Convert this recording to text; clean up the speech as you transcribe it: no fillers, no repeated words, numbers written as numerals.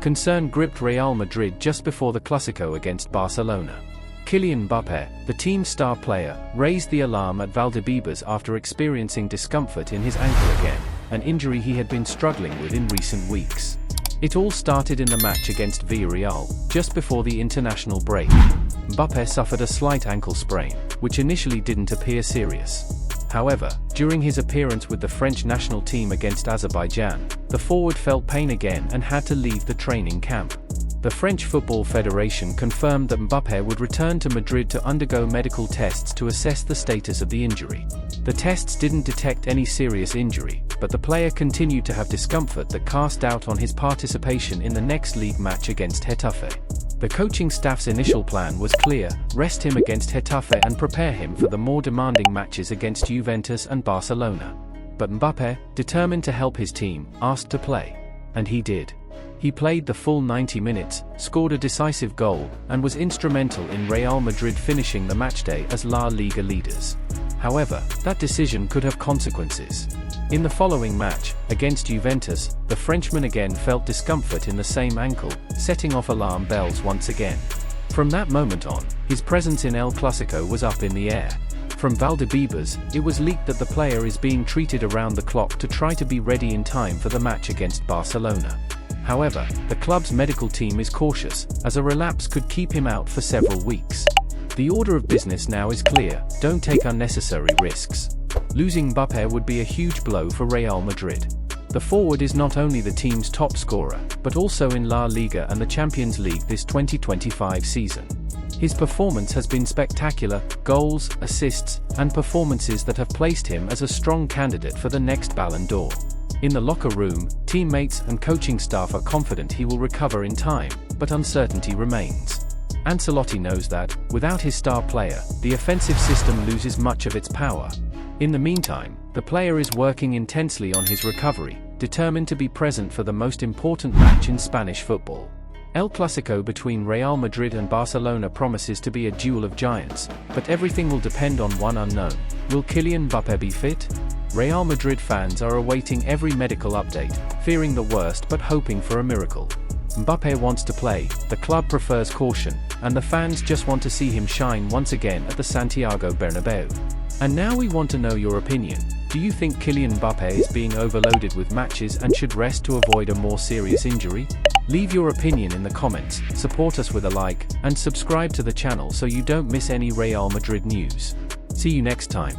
Concern gripped Real Madrid just before the Clásico against Barcelona. Kylian Mbappé, the team's star player, raised the alarm at Valdebebas after experiencing discomfort in his ankle again, an injury he had been struggling with in recent weeks. It all started in the match against Villarreal, just before the international break. Mbappé suffered a slight ankle sprain, which initially didn't appear serious. However, during his appearance with the French national team against Azerbaijan, the forward felt pain again and had to leave the training camp. The French Football Federation confirmed that Mbappé would return to Madrid to undergo medical tests to assess the status of the injury. The tests didn't detect any serious injury, but the player continued to have discomfort that cast doubt on his participation in the next league match against Getafe. The coaching staff's initial plan was clear: rest him against Getafe and prepare him for the more demanding matches against Juventus and Barcelona. But Mbappé, determined to help his team, asked to play. And he did. He played the full 90 minutes, scored a decisive goal, and was instrumental in Real Madrid finishing the matchday as La Liga leaders. However, that decision could have consequences. In the following match, against Juventus, the Frenchman again felt discomfort in the same ankle, setting off alarm bells once again. From that moment on, his presence in El Clásico was up in the air. From Valdebebas, it was leaked that the player is being treated around the clock to try to be ready in time for the match against Barcelona. However, the club's medical team is cautious, as a relapse could keep him out for several weeks. The order of business now is clear: don't take unnecessary risks. Losing Mbappé would be a huge blow for Real Madrid. The forward is not only the team's top scorer, but also in La Liga and the Champions League this 2025 season. His performance has been spectacular: goals, assists, and performances that have placed him as a strong candidate for the next Ballon d'Or. In the locker room, teammates and coaching staff are confident he will recover in time, but uncertainty remains. Ancelotti knows that, without his star player, the offensive system loses much of its power. In the meantime, the player is working intensely on his recovery, determined to be present for the most important match in Spanish football. El Clásico between Real Madrid and Barcelona promises to be a duel of giants, but everything will depend on one unknown: will Kylian Mbappé be fit? Real Madrid fans are awaiting every medical update, fearing the worst but hoping for a miracle. Mbappé wants to play, the club prefers caution, and the fans just want to see him shine once again at the Santiago Bernabeu. And now we want to know your opinion. Do you think Kylian Mbappé is being overloaded with matches and should rest to avoid a more serious injury? Leave your opinion in the comments, support us with a like, and subscribe to the channel so you don't miss any Real Madrid news. See you next time.